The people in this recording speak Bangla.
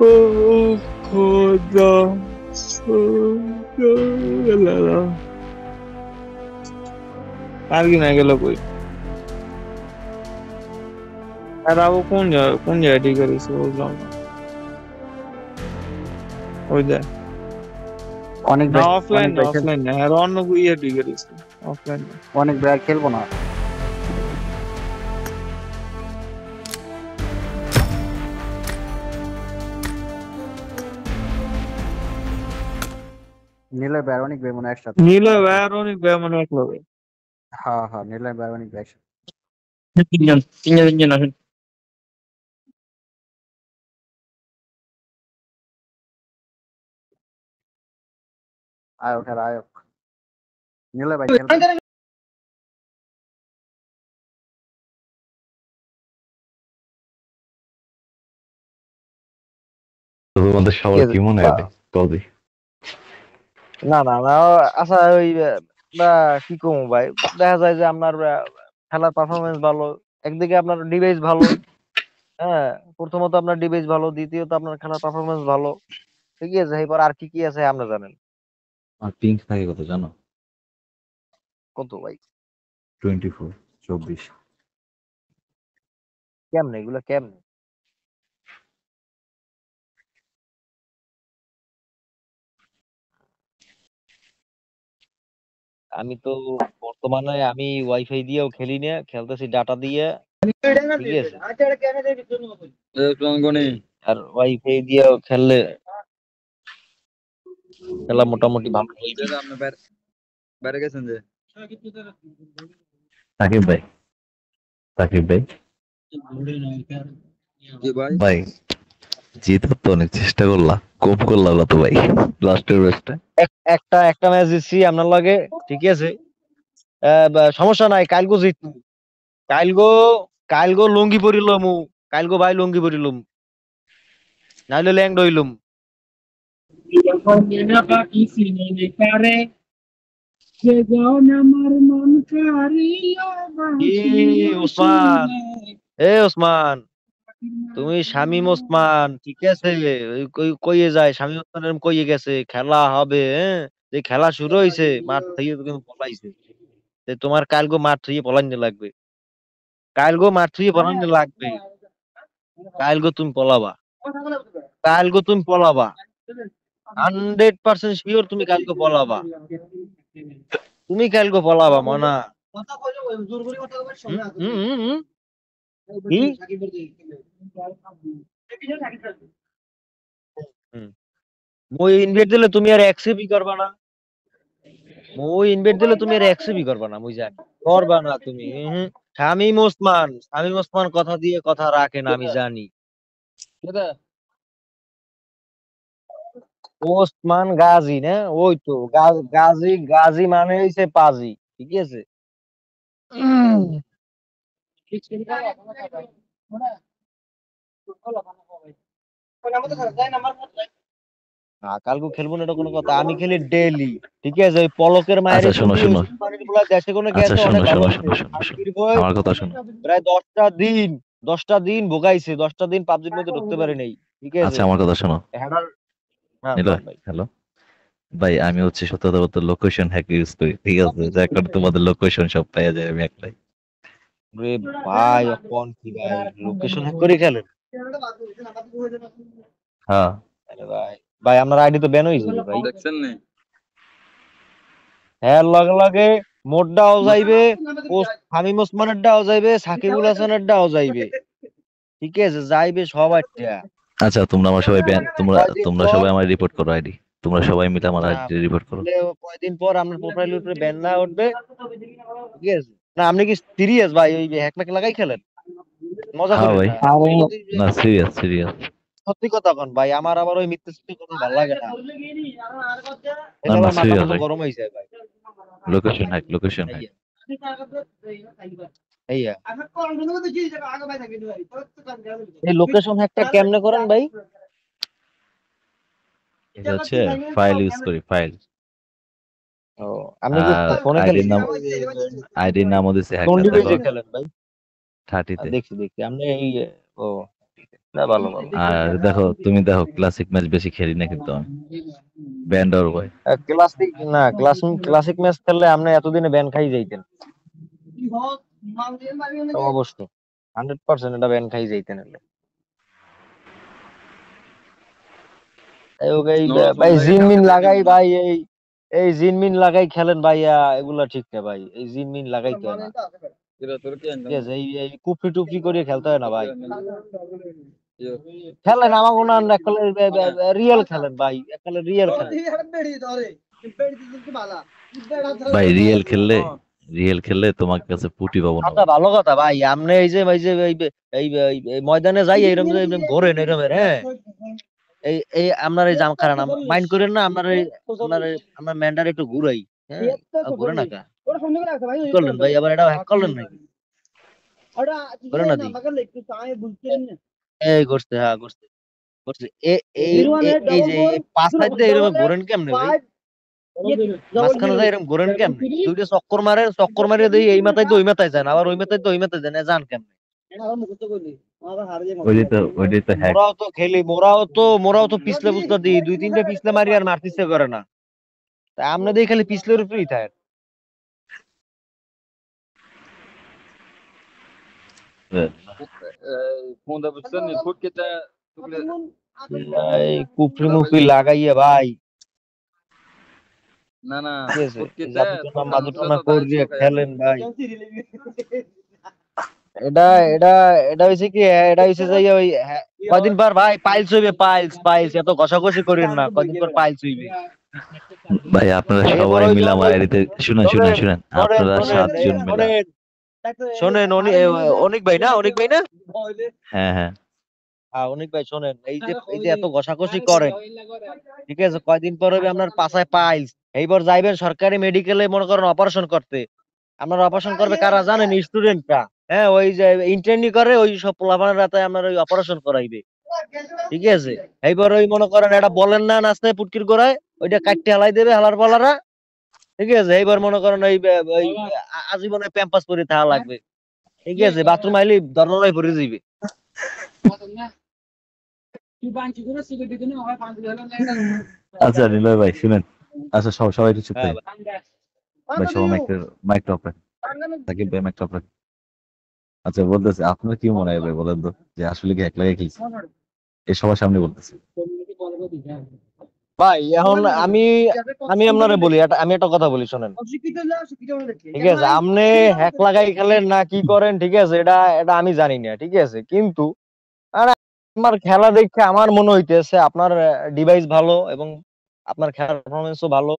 ও খোদা আর কি না গেল কই আর আবু কোন জায়গায় ঠিক করেছে বুঝলাম না ওই দেখ অনেক না ভাই অফলাইন অনেক না ভাই অফলাইন না আর অন্য ইয়ে ঠিক করেছে অফলাইন না অনেক ভাই আর খেলবো না। নীলয় ভাই আর অনেক ভাই মনে হয় একসাথে। নীলা ভাই আর অনেক ভাই মানে এক লগে হ্যাঁ হ্যাঁ, নীলয় ভাই আর অনেক ভাই একসাথে। তিনজন আসেন আয়ক আর আয়ক। নীলয় ভাই খেলবে? তোমাদের সবার কি মনে হয় কবে? না না না আচ্ছা ওই বা কি কমু ভাই, দেখা যায় যে আপনার খেলার পারফরমেন্স ভালো, একদিকে আপনার ডিভাইস ভালো, হ্যাঁ প্রথমত আপনার ডিভাইস ভালো, দ্বিতীয়ত আপনার খেলার পারফরমেন্স ভালো, ঠিক আছে, এরপর আর কি কি আছে আপনি জানেন। আর পিঙ্ক থাকে কত জানো? কত ভাই? 24 24। কেমনে এগুলা কেমনে? আমি তো বর্তমানে আমি ওয়াইফাই দিয়েও খেলি না, খেলতেছি ডাটা দিয়ে, ঠিক আছে, আর ওয়াইফাই দিয়েও খেললে খেলা মোটামুটি ভালো হয়ে যায়। সাকিব ভাই, সাকিব ভাই ভাই জিতার তো অনেক চেষ্টা করলাম, কম করলাম না তো ভাই লাস্টের ম্যাচটা। একটা একটা ম্যাচ দিচ্ছি আপনার লাগে, ঠিক আছে, সমস্যা নাই, কালগো জিতু, কালগো কালগো লুঙ্গি পরিলম, কালগো ভাই লুঙ্গি পরিলম, নাইলে ল্যাংড হইলুম। ওসমান, ওসমান, তুমি শামীম ওসমান, ঠিক আছে, ওই কইয়ে যায় শামীম ওসমান কইয়ে গেছে খেলা হবে, হ্যাঁ, যে খেলা শুরু হয়েছে মাঠ থেকে তুমি পলাইছে, তোমার কালগো মাঠ থেকে পলাইতে লাগবে, কালগো মাঠ থেকে পলাইতে লাগবে, কালগো তুমি পলাবা, কালগো তুমি পলাবা, 100% শিওর তুমি কালকে পলাবা, তুমি কালকে পলাবা মনা। হুম হুম হুম হুম হুম। মই ইনভাইট দিলে তুমি আর অ্যাকসেপ্টই করবা না, মই ইনভাইট দিলে তুমি আর অ্যাকসেপ্টই করবা না, মই জানি করবা না তুমি। শামীম ওসমান, শামীম ওসমান কথা দিয়ে কথা রাখে না, আমি জানি। ওসমান গাজী না, ওই তো গাজী, গাজী মানে হইছে পাজি, ঠিক আছে। কালকে খেলবো না এটা কোনো কথা, আমি খেলি ডেইলি, ঠিক আছে, ওই পলকের মায়ের আচ্ছা শোনো তুমি শোনো, ওসমানের গুলা দেশে কোনো আচ্ছা গেছে শোনো অনেক ভালো শোনো আছে, শোনো শোনো শোনো, শান্তির বই আমার কথা শোনো। প্রায় 10টা দিন, 10টা দিন ভোগাইছে, 10টা দিন পাবজির মধ্যে ঢুকতে পারে নাই, ঠিক আছে। আচ্ছা আমার কথা শোনো। হেডার, হ্যাঁ নিলয় কোন ভাই। হ্যালো ভাই, আমি হচ্ছে সত্যতা বলতে লোকেশন হ্যাক ইউজ করি, ঠিক আছে, যা করে তোমাদের লোকেশন সব পাওয়া যায় আমি একলাই। রে ভাই কোন কি ভাই, লোকেশন হ্যাক করে খেলেন? হ্যাঁ আরে ভাই, ভাই আপনার আইডি তো ব্যান হয়ে যাবে ভাই। হ্যাঁ লগে লগে মোটটাও যাইবে, শামীম ওসমানের ডাও যাইবে, সাকিবুল হাসানের ডাও যাইবে, ঠিক আছে, যাইবে সবাইটা। আচ্ছা তোমরা আমার সবাই ব্যান, তোমরা কয়দিন তোমরা পর, সবাই আমার রিপোর্ট করো আইডি, তোমরা সবাই মিলে আমার না আইডি রিপোর্ট করো। বললে কয়দিন পর আপনার প্রোফাইলের উপরে ব্যান না উঠবে, ঠিক আছে। না আপনি কি সিরিয়াস ভাই, ওই হ্যাক ম্যাক লাগাই খেলেন? মজা হ্যাঁ করেন ভাই, না। না সিরিয়াস সিরিয়াস। সত্যি কথা কন ভাই, আমার আবার ওই মিথ্যে সত্যি কথা ভালো লাগে না, না এটা না আমার মাথা সিরিয়াস মতো ভাই, গরম হয়ে যায় ভাই। Location hack location hack. এইয়া এই লোকেশন হ্যাকটা কেমনে করেন ভাই? এটা হচ্ছে ফাইল ইউজ করি, ফাইল। ও, আপনি কি আর ফোনে আইডির খেলেন? নাম, আইডির নাম হচ্ছে কোন হ্যাকার, দেখো ডিভাইসে খেলেন ভাই? 30-তে। দেখছি দেখছি আপনি এই, ও না ভালো ভালো। আর দেখো তুমি দেখো ক্লাসিক ম্যাচ বেশি খেলি না কিন্তু আমি ব্যান্ড আর ভাই ক্লাসিক ম্যাচ খেললে আপনি এতদিনে ব্যান খাই যাইতেন। তো অবশ্যই 100% এটা ব্যান খাই যাইতেন। ভাই জিনমিন লাগাই ভাই এই জিনমিন লাগাই খেলেন ভাইয়া, এগুলা ঠিক না ভাই, এই জিনমিন লাগাইতে হয় না। ঠিক আছে, এই কুপড়ি টুপড়ি করে খেলতে হয় না ভাই। খেলেন আমার কোনো রিয়েল খেলেন ভাই, একালে রিয়েল খেলেন ভাই। রিয়েল খেললে তোমার কাছে পুটি পাবো না আচ্ছা, ভালো কথা ভাই। আপনি এই ময়দানে যাই এরকম ঘোরেন এরকম, হ্যাঁ এই এই আপনার এই জাম খারান মাইন্ড করেন না, আপনার ম্যান্ডার একটু ঘুরাই, হ্যাঁ ঘুরে না কা করলেন ভাই, আবার এটা হ্যাক করলেন নাকি? করে না দিই এই করছে, হ্যাঁ করছে করছে এই যে পাঁচ সাইড দিয়ে এরকম ঘোরেন কেমনে ভাই? মাঝখানে যায় এরকম ঘোরেন কেমনে? দুইটা চক্কর মারে দেই, এই মাথায় তো ওই মাথায় যায় না, আবার ওই মাথায় তো ওই মাথায় যায় না, যান কেমনে? ওইটাই তো হ্যাক। মোরাও তো খেলি, মোরাও তো পিছলে বুঝতে দিই, 2-3টা পিছলে মারি আর মারতে করে না। তা আপনি দিয়ে খালি পিছলের উপরেই থাকে। এই কুপড়ি মুপড়ি লাগাইয়া ভাই, ঠিক আছে, জাদুটোনা মাদুটোনা করিয়া খেলেন ভাই। এটা এটা এটা হইছে কি, এটা হইছে যে ওই কয়দিন পর ভাই পাইলস হইবে, পাইলস এত ঘষাঘষি করেন না, কয়দিন পর পাইলস হইবে ভাই। আপনারা সবাই মিলে আমার আইডিতে শুনেন আপনারা 7 জন মিলে শোনেন। অনিক ভাই না হ্যাঁ হ্যাঁ অনিক ভাই শোনেন, এই যে এত ঘষাঘষি করেন, ঠিক আছে, কয়দিন পর হবে আপনার পাছায় পাইলস, এইবার যাইবেন সরকারি মেডিকেলে মনে করেন অপারেশন করতে। আপনার অপারেশন করবে কারা জানেন? স্টুডেন্টরা, হ্যাঁ ওই যে ইন্টার্নি করে ওই সব পোলাপানের রাতে আপনার ওই অপারেশন করাইবে, ঠিক আছে। এইবার ওই মনে করেন এটা বলেন না নাচতে পুটকির গোড়ায়, ওইটা কাটতে হালাই দেবে হালার পালারা, ঠিক আছে। এইবার মনে করেন ওই আজীবনে প্যাম্পাস পরে থাকা লাগবে, ঠিক আছে। বাথরুম আইলে দরজায় পরে যাইবে। আচ্ছা নিলয় ভাই শুনেন। আচ্ছা সবাই একটু চুপ হ্যাঁ থাকেন ভাই, সবাই মাইকটা অফ রাখেন। সাকিব ভাই মাইকটা অফ রাখেন। আচ্ছা বলতেছে, আপনার কি মনে হয় ভাই বলেন তো, যে আসলে কি এক লাগে খেলছে এই সবার সামনে বলতেছে? ভাই এখন আমি আপনারে বলি, আমি একটা কথা বলি শোনেন, ঠিক আছে। আপনি হ্যাক লাগাই খেলেন না কি করেন, ঠিক আছে, এটা আমি জানি না, ঠিক আছে। কিন্তু আমার খেলা দেখে আমার মনে হইতেছে আপনার ডিভাইস ভালো এবং আপনার খেলার পারফরমেন্সও ভালো।